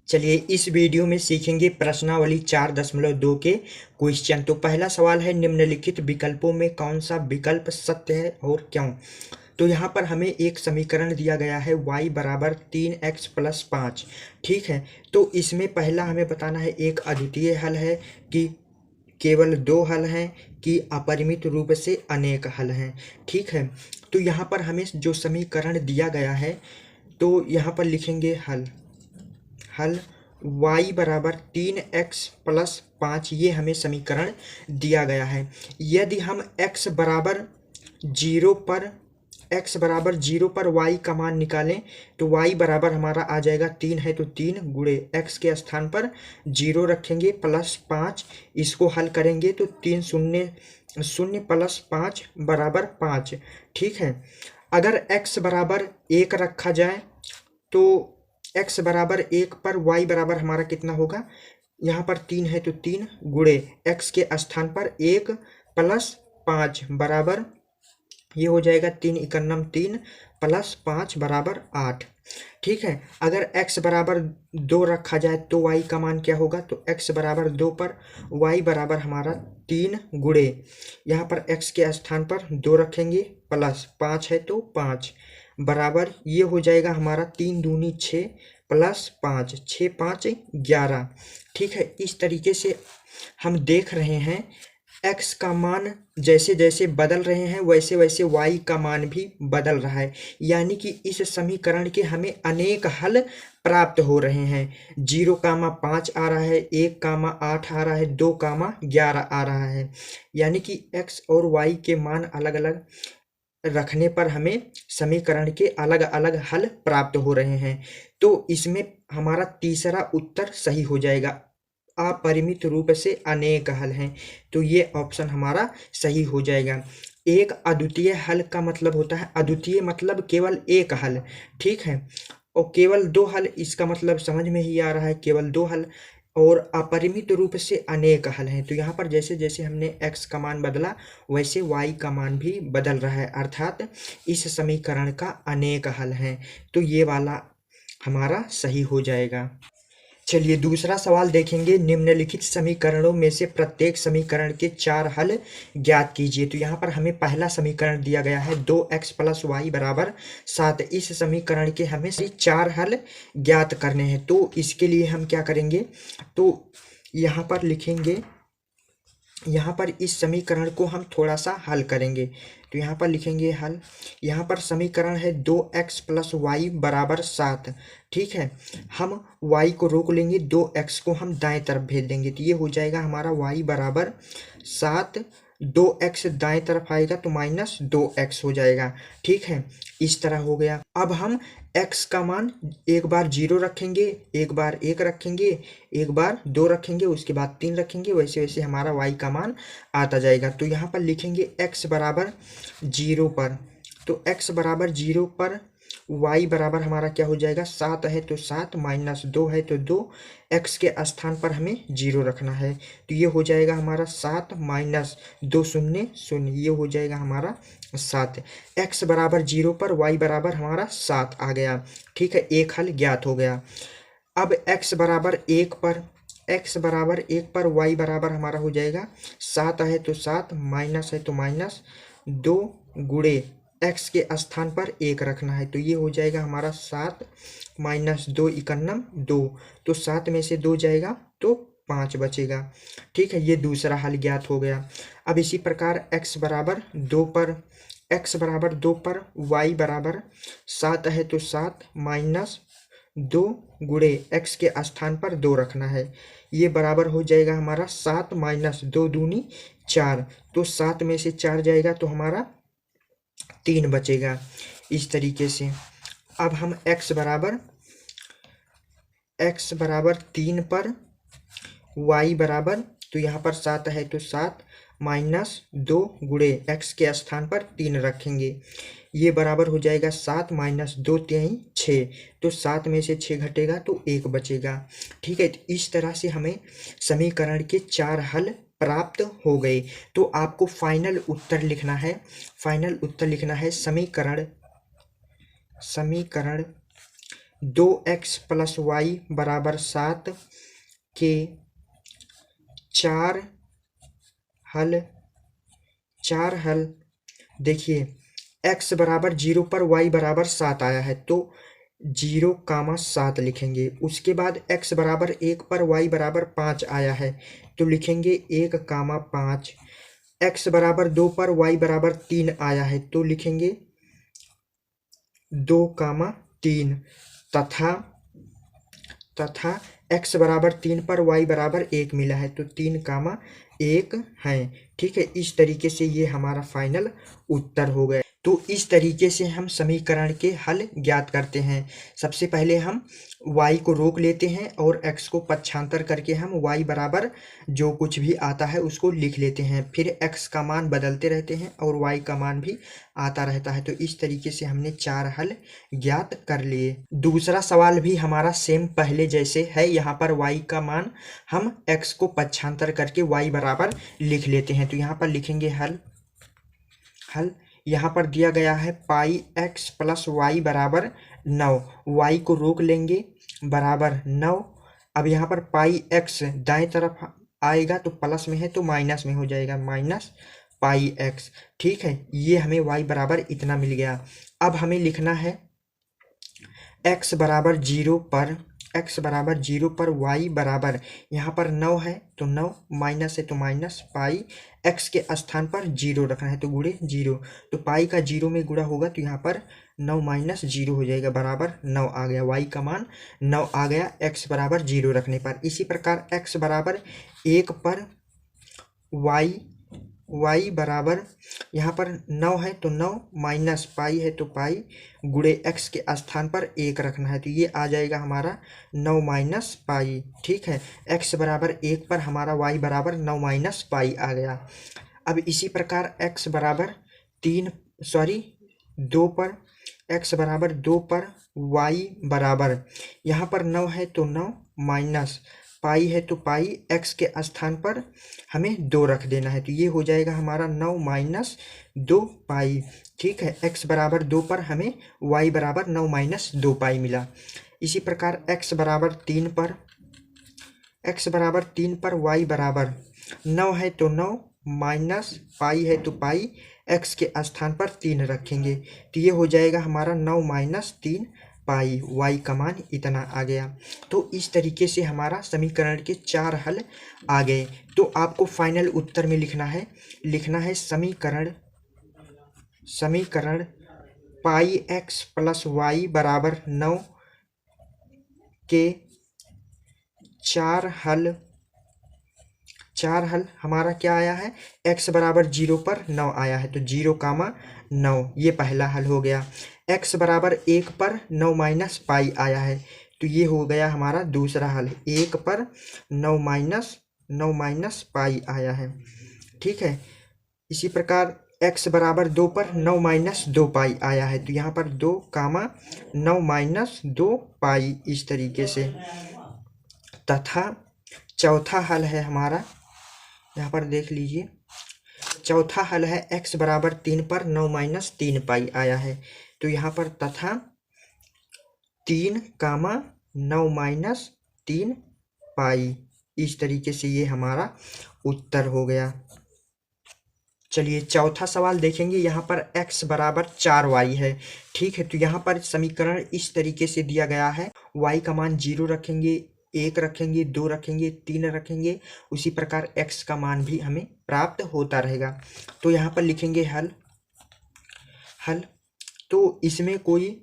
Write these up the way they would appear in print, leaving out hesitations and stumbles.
चलिए इस वीडियो में सीखेंगे प्रश्नावली 4.2 के क्वेश्चन। तो पहला सवाल है, निम्नलिखित विकल्पों में कौन सा विकल्प सत्य है और क्यों। तो यहाँ पर हमें एक समीकरण दिया गया है y बराबर 3x प्लस 5। ठीक है, तो इसमें पहला हमें बताना है एक अद्वितीय हल है कि केवल दो हल हैं कि अपरिमित रूप से अनेक हल हैं। ठीक है, तो यहाँ पर हमें जो समीकरण दिया गया है तो यहाँ पर लिखेंगे हल y बराबर 3x प्लस 5, ये हमें समीकरण दिया गया है। यदि हम x बराबर 0 पर y का मान निकालें तो y बराबर हमारा आ जाएगा 3 है तो 3 गुणे x के स्थान पर 0 रखेंगे प्लस 5, इसको हल करेंगे तो 3 शून्य शून्य प्लस 5 बराबर 5। ठीक है, अगर x बराबर 1 रखा जाए तो x बराबर 1 पर y बराबर हमारा कितना होगा, यहाँ पर 3 है तो 3 गुणे x के स्थान पर 1 प्लस 5 बराबर, ये हो जाएगा 3 इकन्नम 3 प्लस 5 बराबर 8। ठीक है, अगर x बराबर 2 रखा जाए तो y का मान क्या होगा, तो x बराबर 2 पर y बराबर हमारा 3 गुणे यहाँ पर x के स्थान पर 2 रखेंगे प्लस 5 है तो 5 बराबर, ये हो जाएगा हमारा 3 दूनी 6 प्लस 5 6 5 11। ठीक है, इस तरीके से हम देख रहे हैं x का मान जैसे जैसे बदल रहे हैं वैसे वैसे y का मान भी बदल रहा है, यानी कि इस समीकरण के हमें अनेक हल प्राप्त हो रहे हैं। 0,5 आ रहा है, 1,8 आ रहा है, 2,11 आ रहा है, यानी कि x और y के मान अलग अलग रखने पर हमें समीकरण के अलग अलग हल प्राप्त हो रहे हैं। तो इसमें हमारा तीसरा उत्तर सही हो जाएगा, अपरिमित रूप से अनेक हल हैं, तो ये ऑप्शन हमारा सही हो जाएगा। एक अद्वितीय हल का मतलब होता है, अद्वितीय मतलब केवल एक हल। ठीक है, और केवल दो हल, इसका मतलब समझ में ही आ रहा है, केवल दो हल। और अपरिमित रूप से अनेक हल हैं, तो यहाँ पर जैसे जैसे हमने x का मान बदला वैसे y का मान भी बदल रहा है, अर्थात इस समीकरण का अनेक हल हैं, तो ये वाला हमारा सही हो जाएगा। चलिए दूसरा सवाल देखेंगे, निम्नलिखित समीकरणों में से प्रत्येक समीकरण के 4 हल ज्ञात कीजिए। तो यहाँ पर हमें पहला समीकरण दिया गया है 2x प्लस वाई बराबर 7। इस समीकरण के हमें 4 हल ज्ञात करने हैं, तो इसके लिए हम क्या करेंगे, तो यहाँ पर लिखेंगे, यहाँ पर इस समीकरण को हम थोड़ा सा हल करेंगे। तो यहाँ पर लिखेंगे हल, यहाँ पर समीकरण है 2x प्लस वाई बराबर 7। ठीक है, हम y को रोक लेंगे, 2x को हम दाएं तरफ भेज देंगे, तो ये हो जाएगा हमारा y बराबर 7, 2x दाएं तरफ आएगा तो माइनस 2x हो जाएगा। ठीक है, इस तरह हो गया। अब हम x का मान एक बार 0 रखेंगे, एक बार 1 रखेंगे, एक बार 2 रखेंगे, उसके बाद 3 रखेंगे, वैसे वैसे हमारा y का मान आता जाएगा। तो यहाँ पर लिखेंगे x बराबर 0 पर, तो x बराबर 0 पर y बराबर हमारा क्या हो जाएगा, 7 है तो 7 माइनस 2 है तो 2, x के स्थान पर हमें 0 रखना है, तो ये हो जाएगा हमारा 7 माइनस 2 शून्य शून्य, ये हो जाएगा हमारा 7। x बराबर 0 पर y बराबर हमारा 7 आ गया। ठीक है, एक हल ज्ञात हो गया। अब x बराबर 1 पर, x बराबर 1 पर y बराबर हमारा हो जाएगा 7 है तो 7 माइनस है तो माइनस 2 गुणे x के स्थान पर 1 रखना है, तो ये हो जाएगा हमारा 7 माइनस 2 इकन्नम 2, तो 7 में से 2 जाएगा तो 5 बचेगा। ठीक है, ये दूसरा हल ज्ञात हो गया। अब इसी प्रकार x बराबर 2 पर, x बराबर 2 पर y बराबर 7 है तो 7 माइनस 2 गुणे x के स्थान पर 2 रखना है, ये बराबर हो जाएगा हमारा 7 माइनस 2 दूनी 4, तो 7 में से 4 जाएगा तो हमारा 3 बचेगा। इस तरीके से अब हम x बराबर 3 पर y बराबर, तो यहाँ पर 7 है तो 7 माइनस 2 गुणे x के स्थान पर 3 रखेंगे, ये बराबर हो जाएगा 7 माइनस 2 3 6, तो 7 में से 6 घटेगा तो 1 बचेगा। ठीक है, तो इस तरह से हमें समीकरण के 4 हल प्राप्त हो गए। तो आपको फाइनल उत्तर लिखना है, फाइनल उत्तर लिखना है समीकरण 2x प्लस वाई बराबर 7 के चार हल। देखिए x बराबर 0 पर y बराबर 7 आया है तो 0,7 लिखेंगे। उसके बाद x बराबर 1 पर y बराबर 5 आया है तो लिखेंगे 1,5। x बराबर 2 पर y बराबर 3 आया है तो लिखेंगे 2,3 तथा x बराबर 3 पर y बराबर 1 मिला है तो 3,1 है। ठीक है, इस तरीके से ये हमारा फाइनल उत्तर हो गया। तो इस तरीके से हम समीकरण के हल ज्ञात करते हैं। सबसे पहले हम y को रोक लेते हैं और x को पक्षांतर करके हम y बराबर जो कुछ भी आता है उसको लिख लेते हैं। फिर x का मान बदलते रहते हैं और y का मान भी आता रहता है। तो इस तरीके से हमने 4 हल ज्ञात कर लिए। दूसरा सवाल भी हमारा सेम पहले जैसे है। यहाँ पर y का मान हम x को पक्षांतर करके y बराबर लिख लेते हैं। तो यहाँ पर लिखेंगे हल। यहाँ पर दिया गया है पाई x प्लस वाई बराबर 9। y को रोक लेंगे बराबर 9। अब यहाँ पर पाई x दाएं तरफ आएगा तो प्लस में है तो माइनस में हो जाएगा, माइनस पाई x। ठीक है, ये हमें y बराबर इतना मिल गया। अब हमें लिखना है x बराबर 0 पर y बराबर, यहाँ पर 9 है तो 9, माइनस है तो माइनस पाई x के स्थान पर 0 रखना है तो गुणे 0। तो पाई का 0 में गुणा होगा तो यहाँ पर 9 माइनस 0 हो जाएगा बराबर 9 आ गया। y का मान 9 आ गया x बराबर 0 रखने पर। इसी प्रकार x बराबर 1 पर y बराबर, यहाँ पर 9 है तो 9, माइनस पाई है तो पाई, गुणे x के स्थान पर 1 रखना है तो ये आ जाएगा हमारा 9 माइनस पाई। ठीक है, x बराबर 1 पर हमारा y बराबर 9 माइनस पाई आ गया। अब इसी प्रकार x बराबर 2 पर, x बराबर 2 पर y बराबर, यहाँ पर 9 है तो 9, माइनस पाई है तो पाई, x के स्थान पर हमें 2 रख देना है तो ये हो जाएगा हमारा 9 माइनस 2 पाई। ठीक है, x बराबर 2 पर हमें y बराबर 9 माइनस 2 पाई मिला। इसी प्रकार x बराबर 3 पर, y बराबर 9 है तो 9, माइनस पाई है तो पाई, x के स्थान पर 3 रखेंगे तो ये हो जाएगा हमारा 9 माइनस 3 पाई। y का मान इतना आ गया। तो इस तरीके से हमारा समीकरण के 4 हल आ गए। तो आपको फाइनल उत्तर में लिखना है समीकरण पाई x प्लस वाई बराबर 9 के 4 हल हमारा क्या आया है, x बराबर 0 पर 9 आया है तो 0,9 ये पहला हल हो गया। x बराबर 1 पर 9 माइनस पाई आया है तो ये हो गया हमारा दूसरा हल। 1 पर 9 माइनस पाई आया है। ठीक है, इसी प्रकार x बराबर 2 पर 9 माइनस 2 पाई आया है तो यहाँ पर 2,9 माइनस 2 पाई, इस तरीके से। तथा चौथा हल है हमारा, यहाँ पर देख लीजिए, चौथा हल है x बराबर 3 पर 9 माइनस 3 पाई आया है तो यहाँ पर तथा 3,9 माइनस 3 पाई, इस तरीके से ये हमारा उत्तर हो गया। चलिए चौथा सवाल देखेंगे। यहाँ पर x बराबर 4y है। ठीक है, तो यहाँ पर समीकरण इस तरीके से दिया गया है। y का मान 0 रखेंगे, 1 रखेंगे, 2 रखेंगे, 3 रखेंगे, उसी प्रकार x का मान भी हमें प्राप्त होता रहेगा। तो यहाँ पर लिखेंगे हल। तो इसमें कोई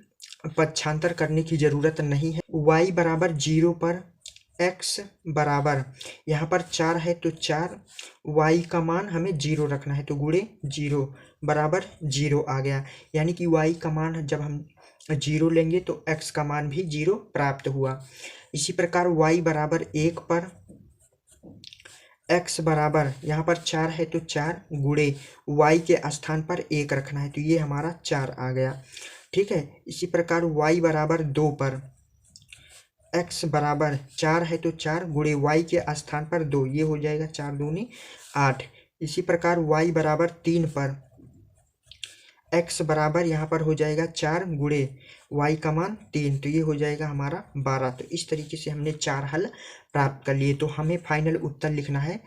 पक्षांतर करने की जरूरत नहीं है। y बराबर 0 पर x बराबर, यहाँ पर 4 है तो 4, y का मान हमें 0 रखना है तो गुणे 0 बराबर 0 आ गया। यानी कि y का मान जब हम 0 लेंगे तो x का मान भी 0 प्राप्त हुआ। इसी प्रकार y बराबर 1 पर, x बराबर, यहाँ पर 4 है तो 4, गुणे y के स्थान पर 1 रखना है तो ये हमारा 4 आ गया। ठीक है, इसी प्रकार y बराबर 2 पर, x बराबर 4 है तो 4, गुणे y के स्थान पर 2, ये हो जाएगा 4 दूनी 8। इसी प्रकार y बराबर 3 पर, x बराबर यहाँ पर हो जाएगा 4, गुणे y का मान 3, तो ये हो जाएगा हमारा 12। तो इस तरीके से हमने 4 हल प्राप्त कर लिए। तो हमें फाइनल उत्तर लिखना है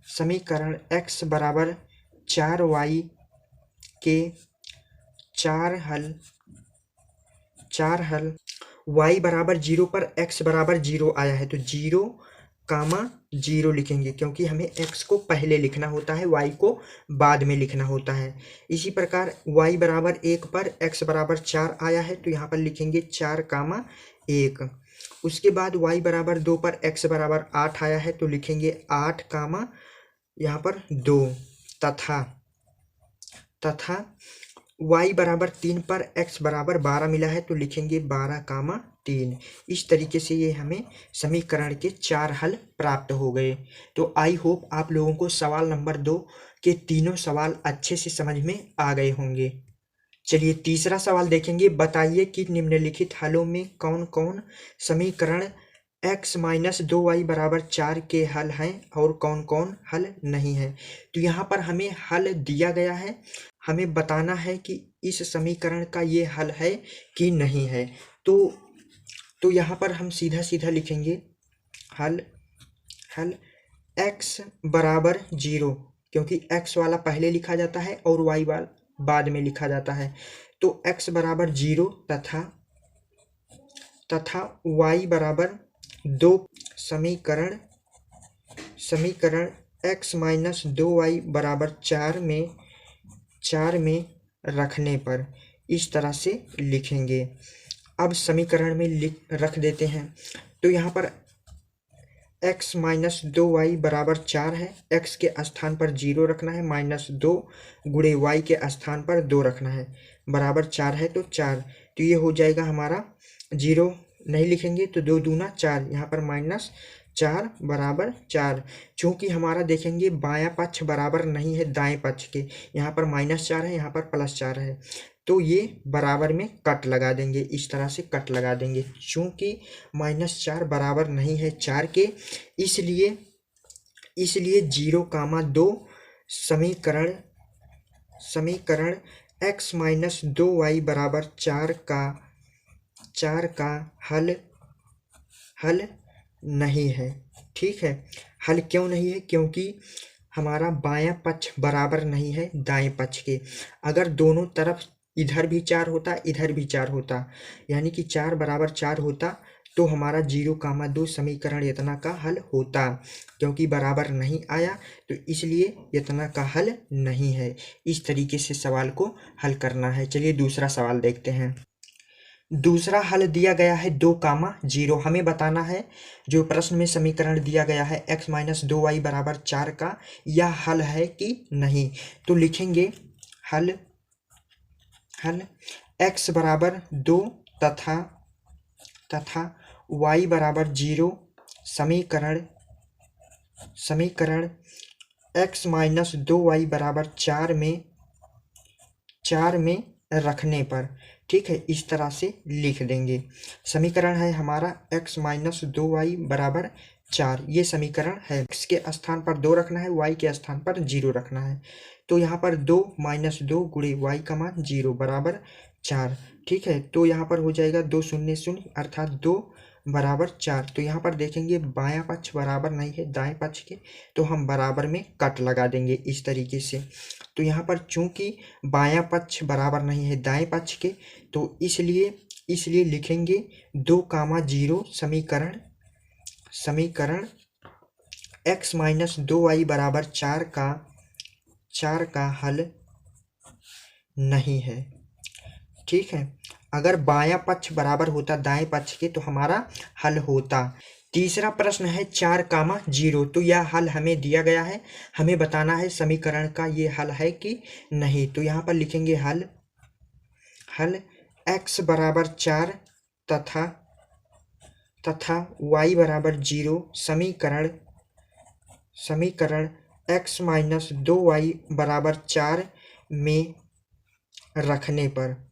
समीकरण x बराबर 4y के 4 हल y बराबर 0 पर x बराबर 0 आया है, तो 0 कामा 0 लिखेंगे, क्योंकि हमें x को पहले लिखना होता है, y को बाद में लिखना होता है। इसी प्रकार y बराबर 1 पर x बराबर 4 आया है, तो यहाँ पर लिखेंगे 4 कामा 1। उसके बाद y बराबर 2 पर x बराबर 8 आया है, तो लिखेंगे 8 कामा यहाँ पर 2, तथा y बराबर 3 पर x बराबर 12 मिला है, तो लिखेंगे 12 कामा 3। इस तरीके से ये हमें समीकरण के 4 हल प्राप्त हो गए। तो आई होप आप लोगों को सवाल नंबर 2 के तीनों सवाल अच्छे से समझ में आ गए होंगे। चलिए तीसरा सवाल देखेंगे। बताइए कि निम्नलिखित हलों में कौन कौन समीकरण x माइनस 2y बराबर 4 के हल हैं और कौन कौन हल नहीं है। तो यहाँ पर हमें हल दिया गया है, हमें बताना है कि इस समीकरण का ये हल है कि नहीं है। तो यहाँ पर हम सीधा सीधा लिखेंगे हल x बराबर 0, क्योंकि x वाला पहले लिखा जाता है और y वाला बाद में लिखा जाता है। तो x बराबर 0 तथा y बराबर 2 समीकरण x माइनस 2y बराबर 4 में रखने पर इस तरह से लिखेंगे। अब समीकरण में रख देते हैं। तो यहाँ पर x माइनस 2y बराबर 4 है, x के स्थान पर 0 रखना है, माइनस 2 गुणे y के स्थान पर 2 रखना है, बराबर 4 है तो 4। तो ये हो जाएगा हमारा 0 नहीं लिखेंगे तो 2 दूना 4, यहाँ पर माइनस 4 बराबर 4। चूँकि हमारा देखेंगे बायां पक्ष बराबर नहीं है दाएं पक्ष के, यहाँ पर माइनस 4 है, यहाँ पर प्लस 4 है, तो ये बराबर में कट लगा देंगे, इस तरह से कट लगा देंगे। चूँकि माइनस 4 बराबर नहीं है 4 के, इसलिए 0,2 समीकरण x माइनस 2y बराबर 4 का हल नहीं है। ठीक है, हल क्यों नहीं है? क्योंकि हमारा बायां पक्ष बराबर नहीं है दाएं पक्ष के। अगर दोनों तरफ इधर भी 4 होता, इधर भी 4 होता, यानी कि 4 बराबर 4 होता, तो हमारा 0,2 समीकरण इतना का हल होता। क्योंकि बराबर नहीं आया तो इसलिए इतना का हल नहीं है। इस तरीके से सवाल को हल करना है। चलिए दूसरा सवाल देखते हैं। दूसरा हल दिया गया है 2,0। हमें बताना है जो प्रश्न में समीकरण दिया गया है x माइनस 2y बराबर 4 का, यह हल है कि नहीं। तो लिखेंगे हल x बराबर 2 तथा y बराबर 0 समीकरण x माइनस 2y बराबर 4 में रखने पर। ठीक है, इस तरह से लिख देंगे। समीकरण है हमारा x माइनस 2y बराबर 4, ये समीकरण है। x के स्थान पर 2 रखना है, y के स्थान पर 0 रखना है। तो यहाँ पर 2 माइनस 2 गुणे y का मान 0 बराबर 4। ठीक है, तो यहाँ पर हो जाएगा 2 शून्य शून्य अर्थात 2 बराबर 4। तो यहाँ पर देखेंगे बायां पक्ष बराबर नहीं है दाएं पक्ष के, तो हम बराबर में कट लगा देंगे इस तरीके से। तो यहाँ पर चूंकि बायां पक्ष बराबर नहीं है दाएं पक्ष के, तो इसलिए लिखेंगे 2,0 समीकरण x माइनस 2y बराबर 4 का हल नहीं है। ठीक है, अगर बायां पक्ष बराबर होता दाएं पक्ष के तो हमारा हल होता। तीसरा प्रश्न है 4,0, तो यह हल हमें दिया गया है, हमें बताना है समीकरण का ये हल है कि नहीं। तो यहाँ पर लिखेंगे हल x बराबर 4 तथा y बराबर 0 समीकरण x माइनस 2y बराबर 4 में रखने पर।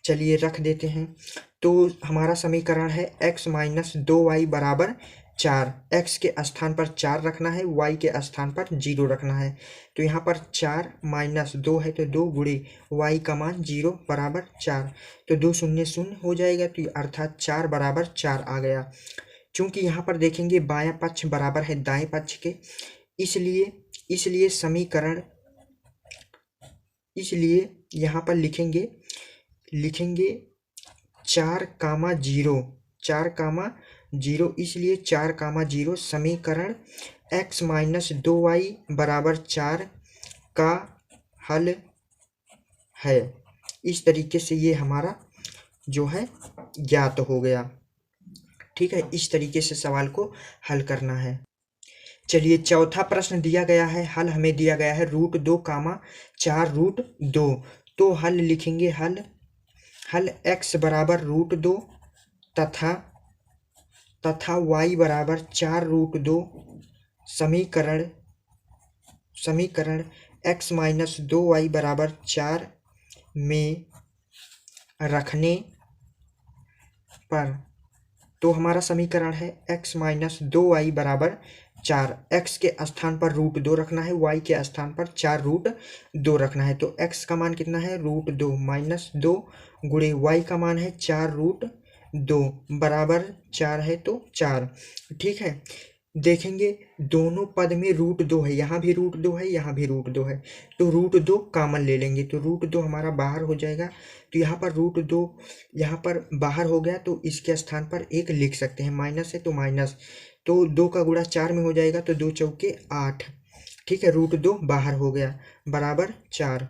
चलिए रख देते हैं। तो हमारा समीकरण है x माइनस 2y बराबर 4, x के स्थान पर 4 रखना है, y के स्थान पर 0 रखना है। तो यहाँ पर 4 माइनस 2 है तो 2 गुणे y का मान 0 बराबर 4, तो 2 शून्य शून्य हो जाएगा, तो अर्थात 4 बराबर 4 आ गया। चूंकि यहाँ पर देखेंगे बायां पक्ष बराबर है दाएं पक्ष के, इसलिए समीकरण, इसलिए यहाँ पर लिखेंगे 4,0, 4,0, इसलिए 4,0 समीकरण x माइनस 2y बराबर 4 का हल है। इस तरीके से ये हमारा जो है ज्ञात हो गया। ठीक है, इस तरीके से सवाल को हल करना है। चलिए चौथा प्रश्न दिया गया है, हल हमें दिया गया है √2, 4√2। तो हल लिखेंगे, हल x बराबर √2 तथा y बराबर 4√2 समीकरण x माइनस 2y बराबर 4 में रखने पर, तो हमारा समीकरण है x माइनस 2y बराबर 4, x के स्थान पर √2 रखना है, y के स्थान पर 4√2 रखना है। तो x का मान कितना है √2 माइनस 2 गुणे y का मान है 4√2 बराबर 4 है तो 4। ठीक है, देखेंगे दोनों पद में √2 है, यहाँ भी √2 है, यहाँ भी √2 है, तो √2 कॉमन ले लेंगे, तो √2 हमारा बाहर हो जाएगा। तो यहाँ पर √2 यहाँ पर बाहर हो गया, तो इसके स्थान पर 1 लिख सकते हैं, माइनस है तो माइनस, तो 2 का गुणा 4 में हो जाएगा, तो 2 चौके 8। ठीक है, √2 बाहर हो गया बराबर 4।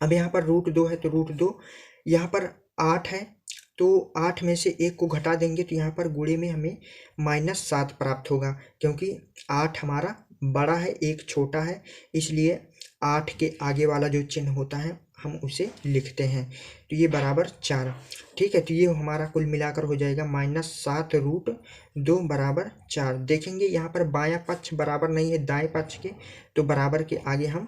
अब यहाँ पर √2 है तो √2 यहाँ पर 8 है, तो 8 में से 1 को घटा देंगे, तो यहाँ पर गुणे में हमें -7 प्राप्त होगा, क्योंकि 8 हमारा बड़ा है 1 छोटा है, इसलिए 8 के आगे वाला जो चिन्ह होता है हम उसे लिखते हैं, तो ये बराबर 4। ठीक है, तो ये हमारा कुल मिलाकर हो जाएगा -7√2 बराबर 4। देखेंगे यहाँ पर बायां पक्ष बराबर नहीं है दाएं पक्ष के, तो बराबर के आगे हम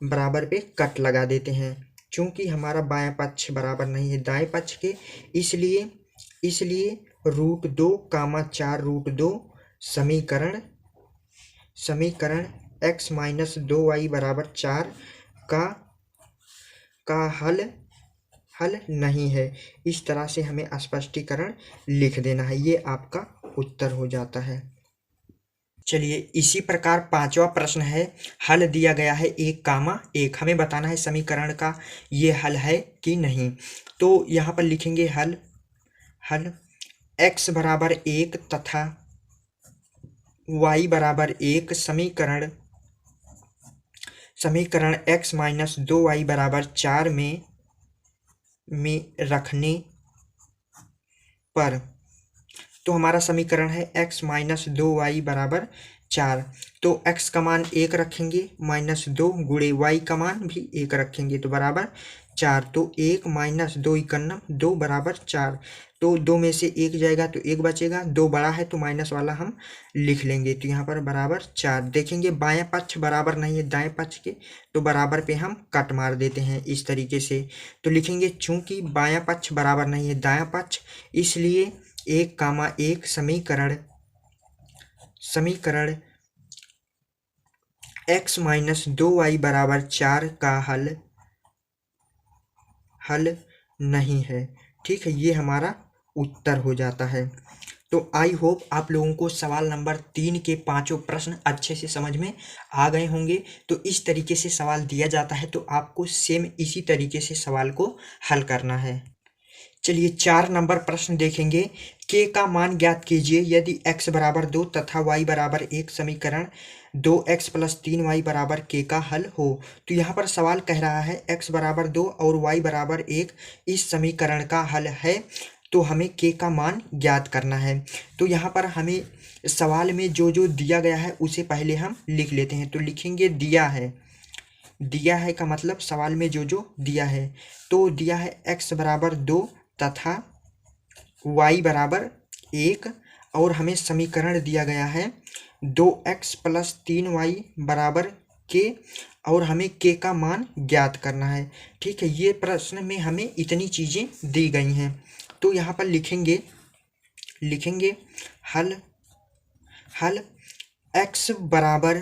बराबर पे कट लगा देते हैं। चूंकि हमारा बायां पक्ष बराबर नहीं है दाएं पक्ष के, इसलिए √2, 4√2 समीकरण x माइनस 2y बराबर 4 का हल नहीं है। इस तरह से हमें स्पष्टीकरण लिख देना है, ये आपका उत्तर हो जाता है। चलिए इसी प्रकार पांचवा प्रश्न है, हल दिया गया है 1,1, हमें बताना है समीकरण का ये हल है कि नहीं। तो यहाँ पर लिखेंगे हल x बराबर 1 तथा y बराबर 1 समीकरण x माइनस 2y बराबर 4 में रखने पर, तो हमारा समीकरण है x माइनस 2y बराबर 4, तो x का मान 1 रखेंगे, -2 गुणे y का मान भी 1 रखेंगे, तो बराबर 4। तो 1 माइनस 2 = 2 बराबर 4, तो 2 में से 1 जाएगा तो 1 बचेगा, 2 बड़ा है तो माइनस वाला हम लिख लेंगे, तो यहाँ पर बराबर 4। देखेंगे बायां पक्ष बराबर नहीं है दाएं पक्ष के, तो बराबर पे हम कट मार देते हैं इस तरीके से। तो लिखेंगे चूंकि बायां पक्ष बराबर नहीं है दायां पक्ष, इसलिए 1,1 समीकरण x माइनस 2y बराबर 4 का हल नहीं है। ठीक है, ये हमारा उत्तर हो जाता है। तो आई होप आप लोगों को सवाल नंबर 3 के पांचों प्रश्न अच्छे से समझ में आ गए होंगे। तो इस तरीके से सवाल दिया जाता है, तो आपको सेम इसी तरीके से सवाल को हल करना है। चलिए 4 नंबर प्रश्न देखेंगे, k का मान ज्ञात कीजिए यदि x बराबर 2 तथा y बराबर 1 समीकरण 2x + 3y बराबर k का हल हो। तो यहाँ पर सवाल कह रहा है x बराबर 2 और y बराबर 1 इस समीकरण का हल है, तो हमें k का मान ज्ञात करना है। तो यहाँ पर हमें सवाल में जो जो दिया गया है उसे पहले हम लिख लेते हैं। तो लिखेंगे दिया है का मतलब सवाल में जो जो दिया है, तो दिया है x बराबर 2 तथा y बराबर 1, और हमें समीकरण दिया गया है 2x + 3y बराबर k, और हमें k का मान ज्ञात करना है। ठीक है, ये प्रश्न में हमें इतनी चीज़ें दी गई हैं। तो यहाँ पर लिखेंगे हल x बराबर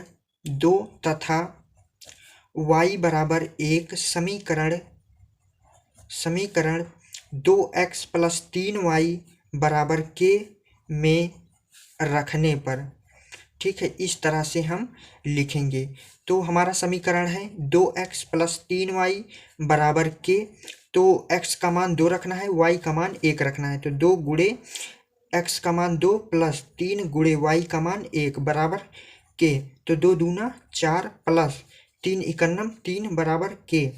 2 तथा y बराबर 1 समीकरण 2x प्लस 3y बराबर k में रखने पर, ठीक है, इस तरह से हम लिखेंगे। तो हमारा समीकरण है 2x प्लस 3y बराबर k। तो x का मान 2 रखना है, y का मान 1 रखना है। तो 2 गुणे x का मान 2 प्लस 3 गुणे y का मान 1 बराबर k। तो 2 दूना 4 प्लस 3 इकन्नम 3 बराबर k।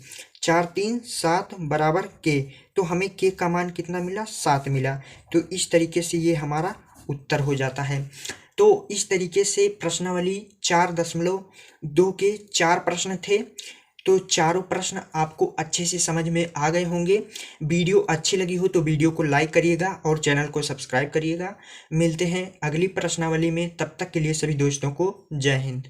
4 3 7 बराबर k। तो हमें k का मान कितना मिला? 7 मिला। तो इस तरीके से ये हमारा उत्तर हो जाता है। तो इस तरीके से प्रश्नावली 4.2 के 4 प्रश्न थे। तो चारों प्रश्न आपको अच्छे से समझ में आ गए होंगे। वीडियो अच्छी लगी हो तो वीडियो को लाइक करिएगा और चैनल को सब्सक्राइब करिएगा। मिलते हैं अगली प्रश्नावली में, तब तक के लिए सभी दोस्तों को जय हिंद।